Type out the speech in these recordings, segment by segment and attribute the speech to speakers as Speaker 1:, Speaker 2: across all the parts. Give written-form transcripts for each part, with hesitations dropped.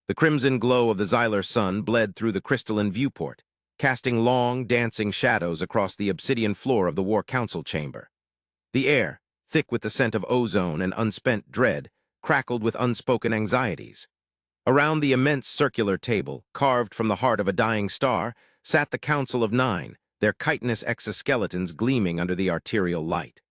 Speaker 1: The crimson glow of the Xylar sun bled through the crystalline viewport, casting long, dancing shadows across the obsidian floor of the War Council chamber. The air, thick with the scent of ozone and unspent dread, crackled with unspoken anxieties. Around the immense circular table, carved from the heart of a dying star, sat the Council of Nine, their chitinous exoskeletons gleaming under the arterial light.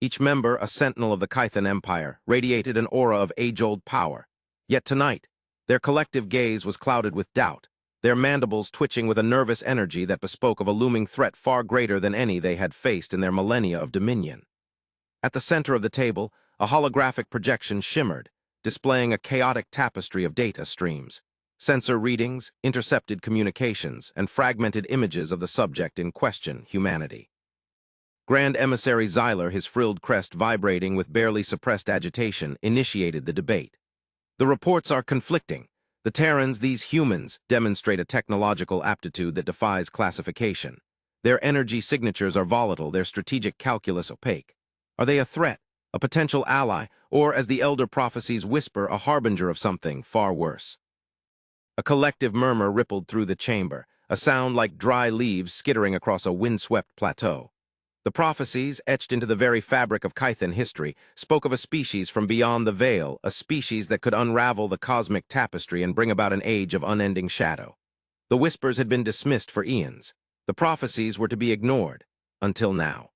Speaker 1: Each member, a sentinel of the Kythan Empire, radiated an aura of age-old power. Yet tonight, their collective gaze was clouded with doubt, their mandibles twitching with a nervous energy that bespoke of a looming threat far greater than any they had faced in their millennia of dominion. At the center of the table, a holographic projection shimmered, displaying a chaotic tapestry of data streams, sensor readings, intercepted communications, and fragmented images of the subject in question, humanity. Grand Emissary Xylar, his frilled crest vibrating with barely suppressed agitation, initiated the debate. The reports are conflicting. The Terrans, these humans, demonstrate a technological aptitude that defies classification. Their energy signatures are volatile, their strategic calculus opaque. Are they a threat, a potential ally, or, as the elder prophecies whisper, a harbinger of something far worse? A collective murmur rippled through the chamber, a sound like dry leaves skittering across a windswept plateau. The prophecies, etched into the very fabric of Kythan history, spoke of a species from beyond the veil, a species that could unravel the cosmic tapestry and bring about an age of unending shadow. The whispers had been dismissed for eons. The prophecies were to be ignored, until now.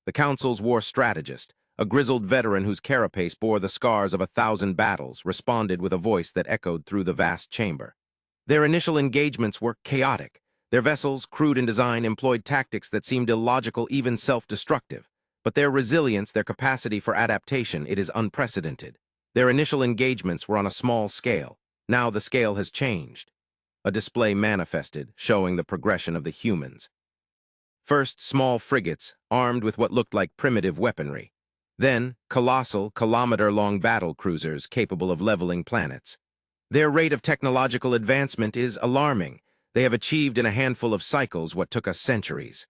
Speaker 1: The Council's war strategist, a grizzled veteran whose carapace bore the scars of 1,000 battles, responded with a voice that echoed through the vast chamber. Their initial engagements were chaotic. Their vessels, crude in design, employed tactics that seemed illogical, even self-destructive. But their resilience, their capacity for adaptation, it is unprecedented. Their initial engagements were on a small scale. Now the scale has changed. A display manifested, showing the progression of the humans. First, small frigates, armed with what looked like primitive weaponry. Then, colossal, kilometer-long battle cruisers capable of leveling planets. Their rate of technological advancement is alarming. They have achieved in a handful of cycles what took us centuries.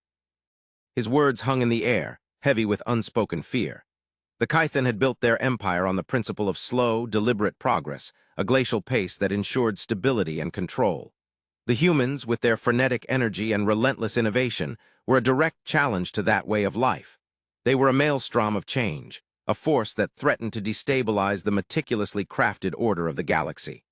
Speaker 1: His words hung in the air, heavy with unspoken fear. The Kythan had built their empire on the principle of slow, deliberate progress, a glacial pace that ensured stability and control. The humans, with their frenetic energy and relentless innovation, were a direct challenge to that way of life. They were a maelstrom of change, a force that threatened to destabilize the meticulously crafted order of the galaxy.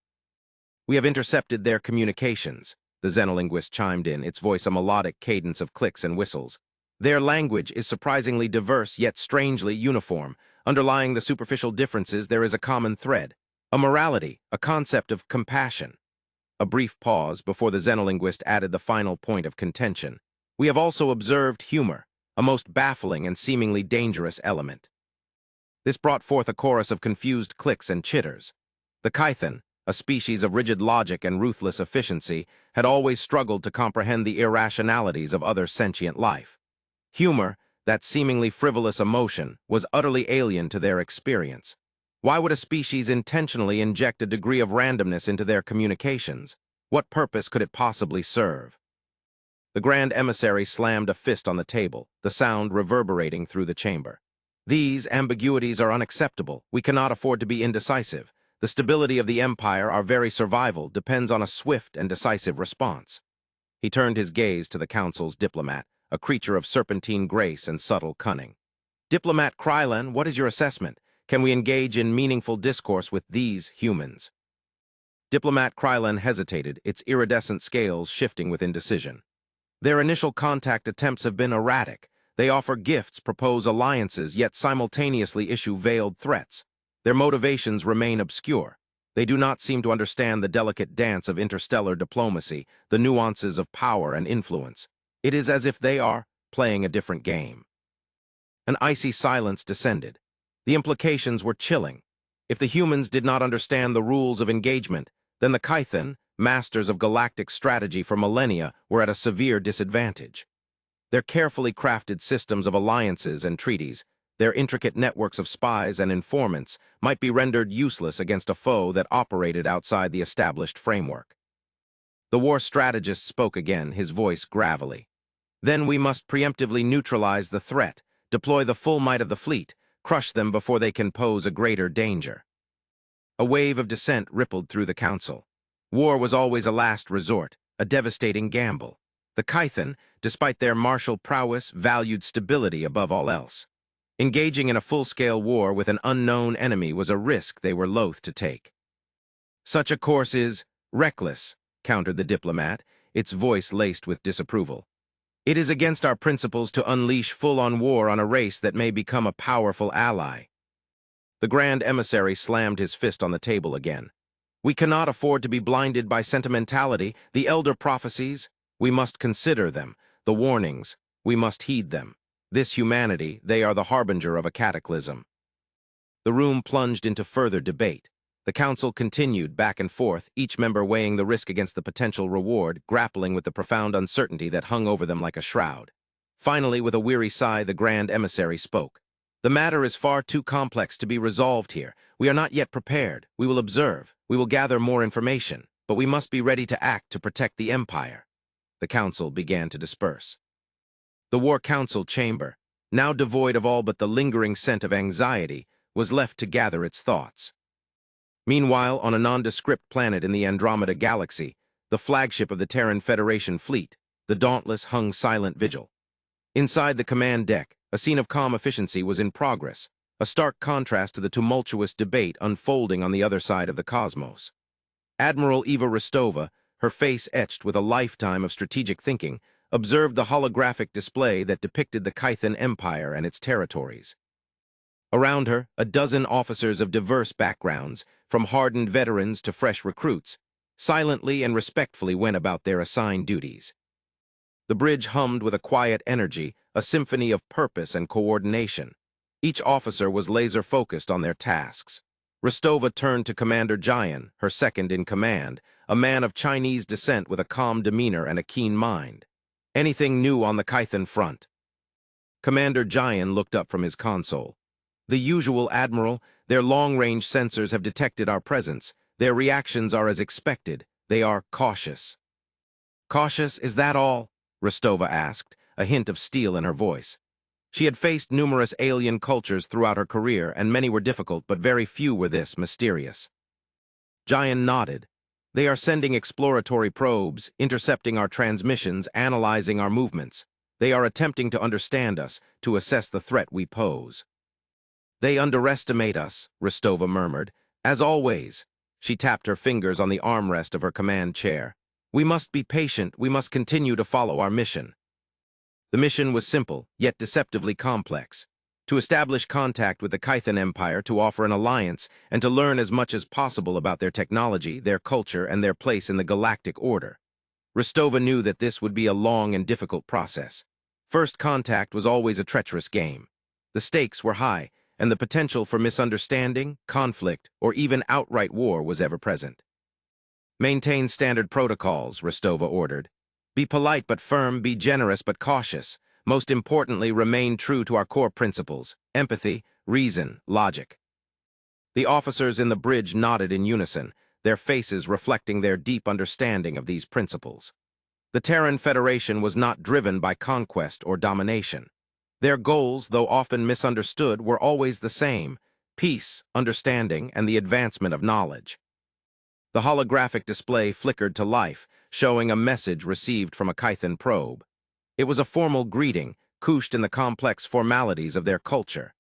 Speaker 1: We have intercepted their communications, the xenolinguist chimed in, its voice a melodic cadence of clicks and whistles. Their language is surprisingly diverse, yet strangely uniform. Underlying the superficial differences, there is a common thread, a morality, a concept of compassion. A brief pause before the xenolinguist added the final point of contention. We have also observed humor, a most baffling and seemingly dangerous element. This brought forth a chorus of confused clicks and chitters. The Kythan, a species of rigid logic and ruthless efficiency, had always struggled to comprehend the irrationalities of other sentient life. Humor, that seemingly frivolous emotion, was utterly alien to their experience. Why would a species intentionally inject a degree of randomness into their communications? What purpose could it possibly serve? The Grand Emissary slammed a fist on the table, the sound reverberating through the chamber. These ambiguities are unacceptable. We cannot afford to be indecisive. The stability of the Empire, our very survival, depends on a swift and decisive response. He turned his gaze to the Council's diplomat, a creature of serpentine grace and subtle cunning. Diplomat Krylan, what is your assessment? Can we engage in meaningful discourse with these humans? Diplomat Krylan hesitated, its iridescent scales shifting with indecision. Their initial contact attempts have been erratic. They offer gifts, propose alliances, yet simultaneously issue veiled threats. Their motivations remain obscure. They do not seem to understand the delicate dance of interstellar diplomacy, the nuances of power and influence. It is as if they are playing a different game. An icy silence descended. The implications were chilling. If the humans did not understand the rules of engagement, then the Kythan, masters of galactic strategy for millennia, were at a severe disadvantage. Their carefully crafted systems of alliances and treaties, their intricate networks of spies and informants, might be rendered useless against a foe that operated outside the established framework. The war strategist spoke again, his voice gravelly. Then we must preemptively neutralize the threat, deploy the full might of the fleet, crush them before they can pose a greater danger. A wave of dissent rippled through the council. War was always a last resort, a devastating gamble. The Kythan, despite their martial prowess, valued stability above all else. Engaging in a full-scale war with an unknown enemy was a risk they were loath to take. "Such a course is reckless," countered the diplomat, its voice laced with disapproval. "It is against our principles to unleash full-on war on a race that may become a powerful ally." The Grand Emissary slammed his fist on the table again. "We cannot afford to be blinded by sentimentality, the elder prophecies. We must consider them, the warnings. We must heed them. This humanity, they are the harbinger of a cataclysm." The room plunged into further debate. The council continued back and forth, each member weighing the risk against the potential reward, grappling with the profound uncertainty that hung over them like a shroud. Finally, with a weary sigh, the Grand Emissary spoke. "The matter is far too complex to be resolved here. We are not yet prepared. We will observe. We will gather more information. But we must be ready to act to protect the Empire." The council began to disperse. The War Council chamber, now devoid of all but the lingering scent of anxiety, was left to gather its thoughts. Meanwhile, on a nondescript planet in the Andromeda Galaxy, the flagship of the Terran Federation fleet, the Dauntless hung silent vigil. Inside the command deck, a scene of calm efficiency was in progress, a stark contrast to the tumultuous debate unfolding on the other side of the cosmos. Admiral Eva Rostova, her face etched with a lifetime of strategic thinking, observed the holographic display that depicted the Kythan Empire and its territories. Around her, a dozen officers of diverse backgrounds, from hardened veterans to fresh recruits, silently and respectfully went about their assigned duties. The bridge hummed with a quiet energy, a symphony of purpose and coordination. Each officer was laser-focused on their tasks. Rostova turned to Commander Jian, her second in command, a man of Chinese descent with a calm demeanor and a keen mind. "Anything new on the Kythan front?" Commander Jian looked up from his console. "The usual, Admiral. Their long-range sensors have detected our presence. Their reactions are as expected. They are cautious." "Cautious, is that all?" Rostova asked, a hint of steel in her voice. She had faced numerous alien cultures throughout her career, and many were difficult, but very few were this mysterious. Jian nodded. "They are sending exploratory probes, intercepting our transmissions, analyzing our movements. They are attempting to understand us, to assess the threat we pose." "They underestimate us," Rostova murmured. "As always." She tapped her fingers on the armrest of her command chair. "We must be patient. We must continue to follow our mission." The mission was simple, yet deceptively complex. To establish contact with the Kythan Empire, to offer an alliance, and to learn as much as possible about their technology, their culture, and their place in the galactic order. Rostova knew that this would be a long and difficult process. First contact was always a treacherous game. The stakes were high, and the potential for misunderstanding, conflict, or even outright war was ever present. "Maintain standard protocols," Rostova ordered. "Be polite but firm, be generous but cautious. Most importantly, remain true to our core principles: empathy, reason, logic." The officers in the bridge nodded in unison, their faces reflecting their deep understanding of these principles. The Terran Federation was not driven by conquest or domination. Their goals, though often misunderstood, were always the same: peace, understanding, and the advancement of knowledge. The holographic display flickered to life, showing a message received from a Kythan probe. It was a formal greeting, couched in the complex formalities of their culture.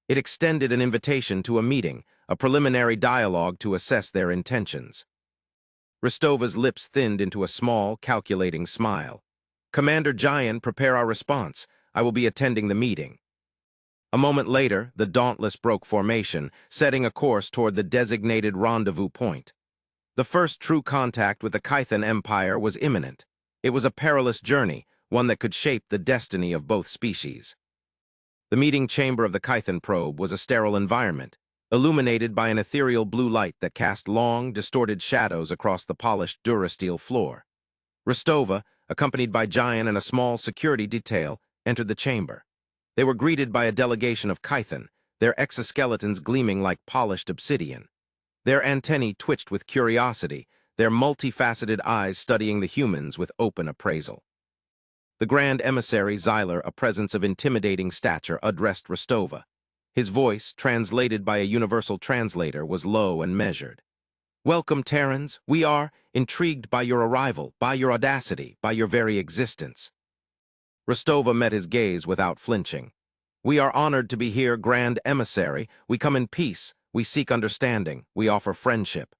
Speaker 1: It extended an invitation to a meeting, a preliminary dialogue to assess their intentions. Rostova's lips thinned into a small, calculating smile. "Commander Jian, prepare our response. I will be attending the meeting." A moment later, the Dauntless broke formation, setting a course toward the designated rendezvous point. The first true contact with the Kythan Empire was imminent. It was a perilous journey, one that could shape the destiny of both species. The meeting chamber of the Kythan probe was a sterile environment, illuminated by an ethereal blue light that cast long, distorted shadows across the polished durasteel floor. Rostova, accompanied by Jian and a small security detail, entered the chamber. They were greeted by a delegation of Kythan, their exoskeletons gleaming like polished obsidian. Their antennae twitched with curiosity, their multifaceted eyes studying the humans with open appraisal. The Grand Emissary Xyler, a presence of intimidating stature, addressed Rostova. His voice, translated by a universal translator, was low and measured. "Welcome, Terrans. We are intrigued by your arrival, by your audacity, by your very existence." Rostova met his gaze without flinching. "We are honored to be here, Grand Emissary. We come in peace. We seek understanding. We offer friendship."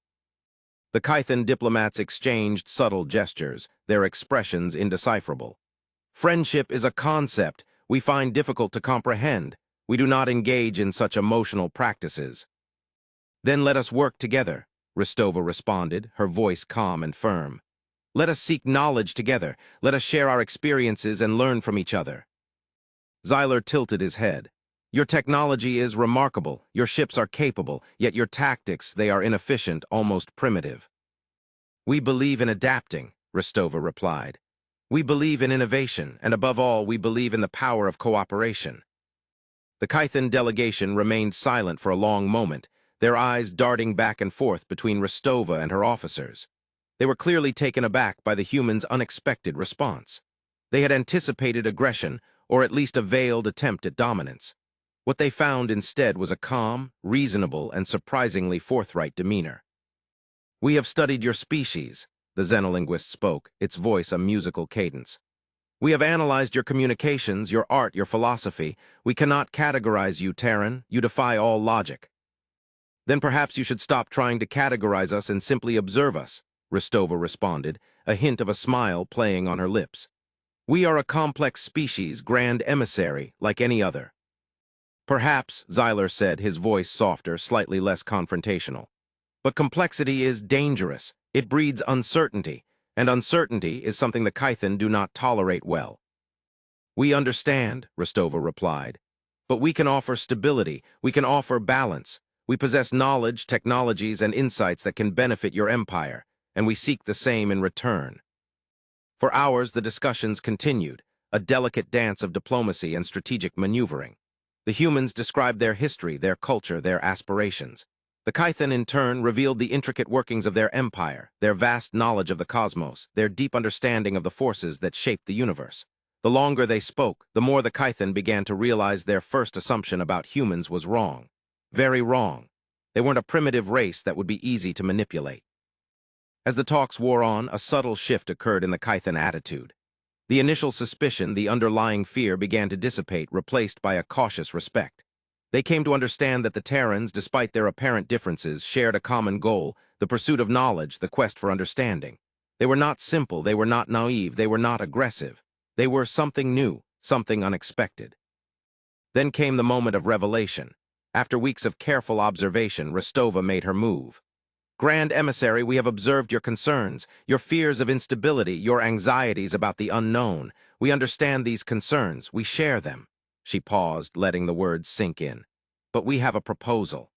Speaker 1: The Kythan diplomats exchanged subtle gestures, their expressions indecipherable. "Friendship is a concept we find difficult to comprehend. We do not engage in such emotional practices." "Then let us work together," Rostova responded, her voice calm and firm. "Let us seek knowledge together. Let us share our experiences and learn from each other." Xyler tilted his head. "Your technology is remarkable. Your ships are capable, yet your tactics, they are inefficient, almost primitive." "We believe in adapting," Rostova replied. "We believe in innovation, and above all, we believe in the power of cooperation." The Kythan delegation remained silent for a long moment, their eyes darting back and forth between Rostova and her officers. They were clearly taken aback by the humans' unexpected response. They had anticipated aggression, or at least a veiled attempt at dominance. What they found instead was a calm, reasonable, and surprisingly forthright demeanor. "We have studied your species," the xenolinguist spoke, its voice a musical cadence. "We have analyzed your communications, your art, your philosophy. We cannot categorize you, Terran. You defy all logic." "Then perhaps you should stop trying to categorize us and simply observe us," Rostova responded, a hint of a smile playing on her lips. "We are a complex species, Grand Emissary, like any other." "Perhaps," Xyler said, his voice softer, slightly less confrontational. "But complexity is dangerous. It breeds uncertainty, and uncertainty is something the Kythan do not tolerate well." "We understand," Rostova replied. "But we can offer stability. We can offer balance. We possess knowledge, technologies, and insights that can benefit your empire, and we seek the same in return." For hours, the discussions continued, a delicate dance of diplomacy and strategic maneuvering. The humans described their history, their culture, their aspirations. The Kythan, in turn, revealed the intricate workings of their empire, their vast knowledge of the cosmos, their deep understanding of the forces that shaped the universe. The longer they spoke, the more the Kythan began to realize their first assumption about humans was wrong. Very wrong. They weren't a primitive race that would be easy to manipulate. As the talks wore on, a subtle shift occurred in the Kythan attitude. The initial suspicion, the underlying fear, began to dissipate, replaced by a cautious respect. They came to understand that the Terrans, despite their apparent differences, shared a common goal, the pursuit of knowledge, the quest for understanding. They were not simple, they were not naive, they were not aggressive. They were something new, something unexpected. Then came the moment of revelation. After weeks of careful observation, Rostova made her move. "Grand Emissary, we have observed your concerns, your fears of instability, your anxieties about the unknown. We understand these concerns. We share them." She paused, letting the words sink in. "But we have a proposal."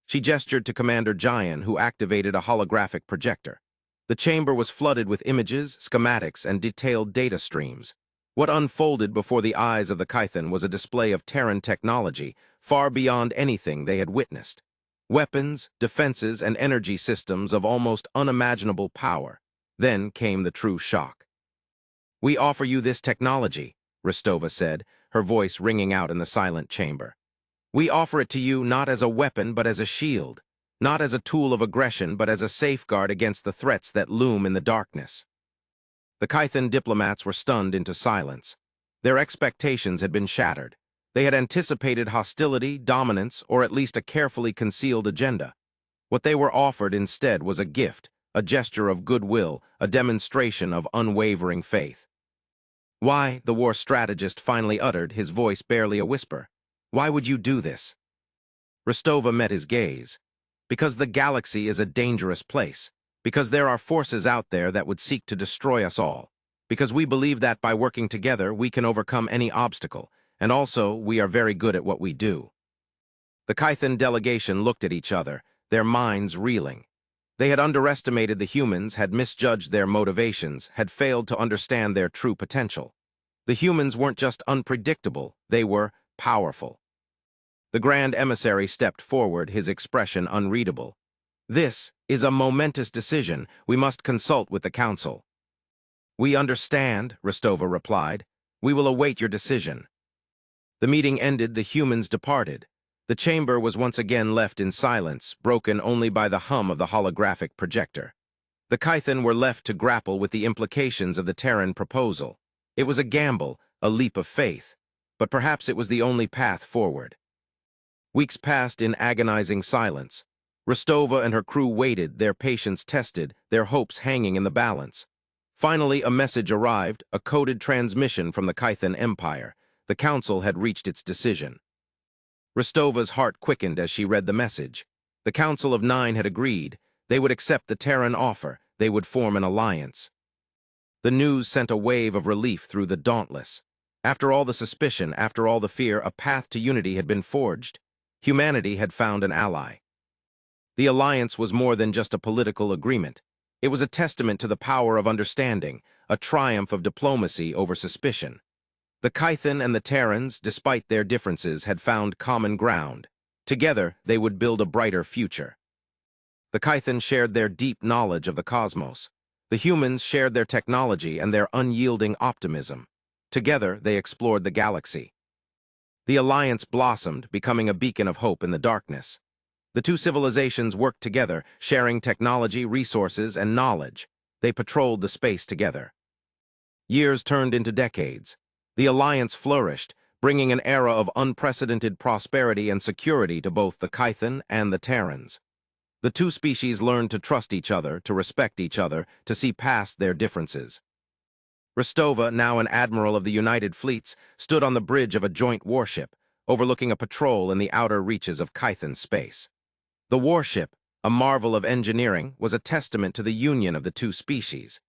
Speaker 1: She gestured to Commander Jayan, who activated a holographic projector. The chamber was flooded with images, schematics, and detailed data streams. What unfolded before the eyes of the Kythan was a display of Terran technology, far beyond anything they had witnessed. Weapons, defenses, and energy systems of almost unimaginable power. Then came the true shock. "We offer you this technology," Rostova said, her voice ringing out in the silent chamber. "We offer it to you not as a weapon but as a shield, not as a tool of aggression but as a safeguard against the threats that loom in the darkness." The Kythan diplomats were stunned into silence. Their expectations had been shattered. They had anticipated hostility, dominance, or at least a carefully concealed agenda. What they were offered instead was a gift, a gesture of goodwill, a demonstration of unwavering faith. "Why," the war strategist finally uttered, his voice barely a whisper, "why would you do this?" Rostova met his gaze. "Because the galaxy is a dangerous place. Because there are forces out there that would seek to destroy us all. Because we believe that by working together we can overcome any obstacle. And also, we are very good at what we do." The Kythan delegation looked at each other, their minds reeling. They had underestimated the humans, had misjudged their motivations, had failed to understand their true potential. The humans weren't just unpredictable, they were powerful. The Grand Emissary stepped forward, his expression unreadable. "This is a momentous decision. We must consult with the Council." "We understand," Rostova replied. "We will await your decision." The meeting ended, the humans departed. The chamber was once again left in silence, broken only by the hum of the holographic projector. The Kython were left to grapple with the implications of the Terran proposal. It was a gamble, a leap of faith, but perhaps it was the only path forward. Weeks passed in agonizing silence. Rostova and her crew waited, their patience tested, their hopes hanging in the balance. Finally, a message arrived, a coded transmission from the Kython Empire. The Council had reached its decision. Rostova's heart quickened as she read the message. The Council of Nine had agreed. They would accept the Terran offer. They would form an alliance. The news sent a wave of relief through the Dauntless. After all the suspicion, after all the fear, a path to unity had been forged. Humanity had found an ally. The alliance was more than just a political agreement. It was a testament to the power of understanding, a triumph of diplomacy over suspicion. The Kython and the Terrans, despite their differences, had found common ground. Together, they would build a brighter future. The Kython shared their deep knowledge of the cosmos. The humans shared their technology and their unyielding optimism. Together, they explored the galaxy. The alliance blossomed, becoming a beacon of hope in the darkness. The two civilizations worked together, sharing technology, resources, and knowledge. They patrolled the space together. Years turned into decades. The alliance flourished, bringing an era of unprecedented prosperity and security to both the Kython and the Terrans. The two species learned to trust each other, to respect each other, to see past their differences. Rostova, now an admiral of the United Fleets, stood on the bridge of a joint warship, overlooking a patrol in the outer reaches of Kython space. The warship, a marvel of engineering, was a testament to the union of the two species.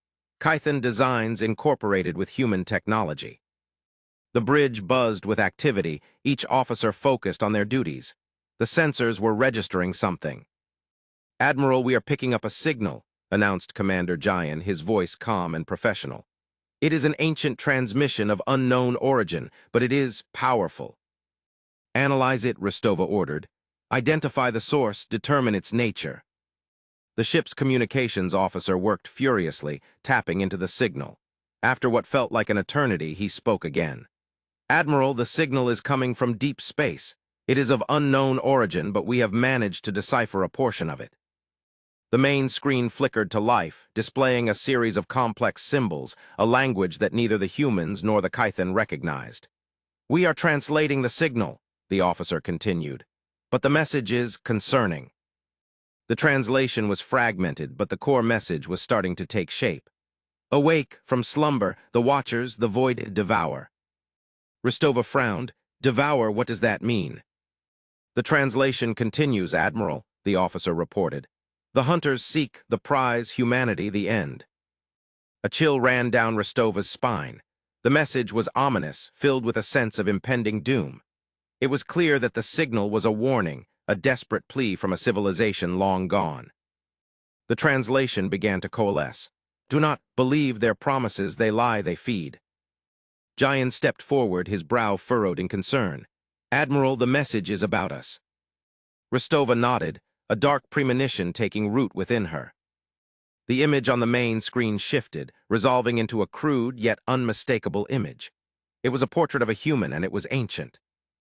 Speaker 1: Kython designs incorporated with human technology. The bridge buzzed with activity, each officer focused on their duties. The sensors were registering something. "Admiral, we are picking up a signal," announced Commander Jayan, his voice calm and professional. "It is an ancient transmission of unknown origin, but it is powerful." "Analyze it," Rostova ordered. "Identify the source, determine its nature." The ship's communications officer worked furiously, tapping into the signal. After what felt like an eternity, he spoke again. "Admiral, the signal is coming from deep space. It is of unknown origin, but we have managed to decipher a portion of it." The main screen flickered to life, displaying a series of complex symbols, a language that neither the humans nor the Kython recognized. "We are translating the signal," the officer continued, "but the message is concerning." The translation was fragmented, but the core message was starting to take shape. "Awake from slumber, the Watchers, the void devour." Rostova frowned. "Devour, what does that mean?" "The translation continues, Admiral," the officer reported. "The hunters seek the prize, humanity, the end." A chill ran down Rostova's spine. The message was ominous, filled with a sense of impending doom. It was clear that the signal was a warning, a desperate plea from a civilization long gone. The translation began to coalesce. "Do not believe their promises, they lie, they feed." Jayan stepped forward, his brow furrowed in concern. "Admiral, the message is about us." Rostova nodded, a dark premonition taking root within her. The image on the main screen shifted, resolving into a crude yet unmistakable image. It was a portrait of a human, and it was ancient.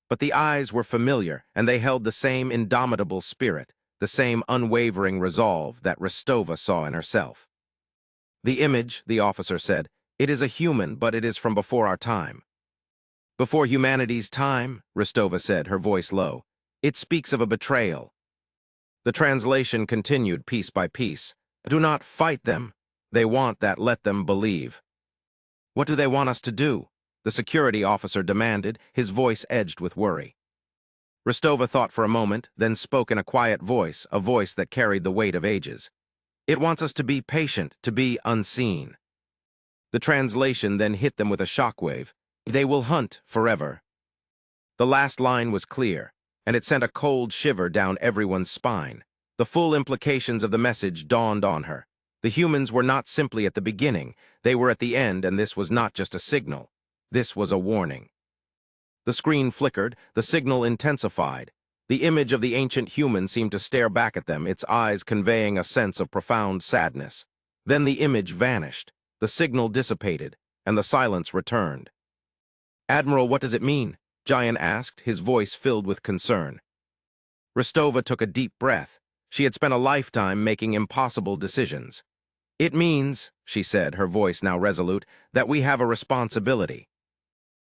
Speaker 1: But the eyes were familiar, and they held the same indomitable spirit, the same unwavering resolve that Rostova saw in herself. "The image," the officer said, "it is a human, but it is from before our time." "Before humanity's time," Rostova said, her voice low. "It speaks of a betrayal." The translation continued piece by piece. "Do not fight them. They want that, let them believe." "What do they want us to do?" the security officer demanded, his voice edged with worry. Rostova thought for a moment, then spoke in a quiet voice, a voice that carried the weight of ages. "It wants us to be patient, to be unseen." The translation then hit them with a shockwave. "They will hunt forever." The last line was clear, and it sent a cold shiver down everyone's spine. The full implications of the message dawned on her. The humans were not simply at the beginning, they were at the end, and this was not just a signal. This was a warning. The screen flickered, the signal intensified. The image of the ancient human seemed to stare back at them, its eyes conveying a sense of profound sadness. Then the image vanished, the signal dissipated, and the silence returned. "Admiral, what does it mean?" Giant asked, his voice filled with concern. Rostova took a deep breath. She had spent a lifetime making impossible decisions. "It means," she said, her voice now resolute, "that we have a responsibility."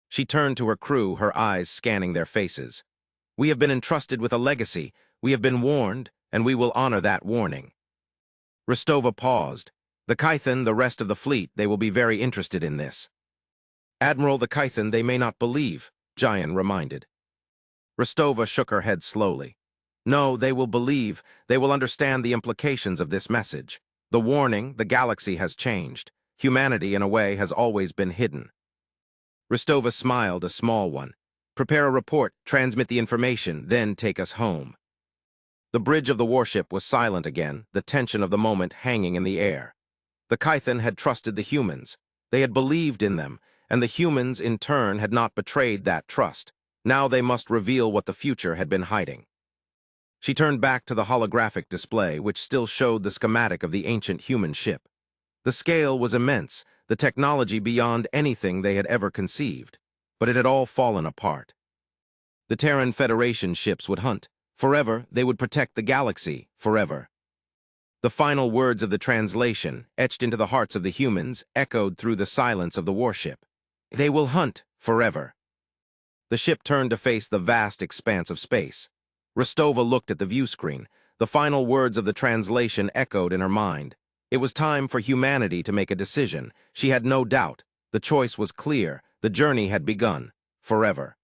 Speaker 1: She turned to her crew, her eyes scanning their faces. "We have been entrusted with a legacy. We have been warned, and we will honor that warning." Rostova paused. "The Kython, the rest of the fleet, they will be very interested in this." "Admiral, the Kython, they may not believe," Giant reminded. Rostova shook her head slowly. "No, they will believe. They will understand the implications of this message. The warning, the galaxy has changed. Humanity, in a way, has always been hidden." Rostova smiled, a small one. "Prepare a report, transmit the information, then take us home." The bridge of the warship was silent again, the tension of the moment hanging in the air. The Kython had trusted the humans. They had believed in them, and the humans, in turn, had not betrayed that trust. Now they must reveal what the future had been hiding. She turned back to the holographic display, which still showed the schematic of the ancient human ship. The scale was immense, the technology beyond anything they had ever conceived, but it had all fallen apart. The Terran Federation ships would hunt. Forever, they would protect the galaxy, forever. The final words of the translation, etched into the hearts of the humans, echoed through the silence of the warship. "They will hunt, forever." The ship turned to face the vast expanse of space. Rostova looked at the view screen. The final words of the translation echoed in her mind. It was time for humanity to make a decision. She had no doubt. The choice was clear. The journey had begun, forever.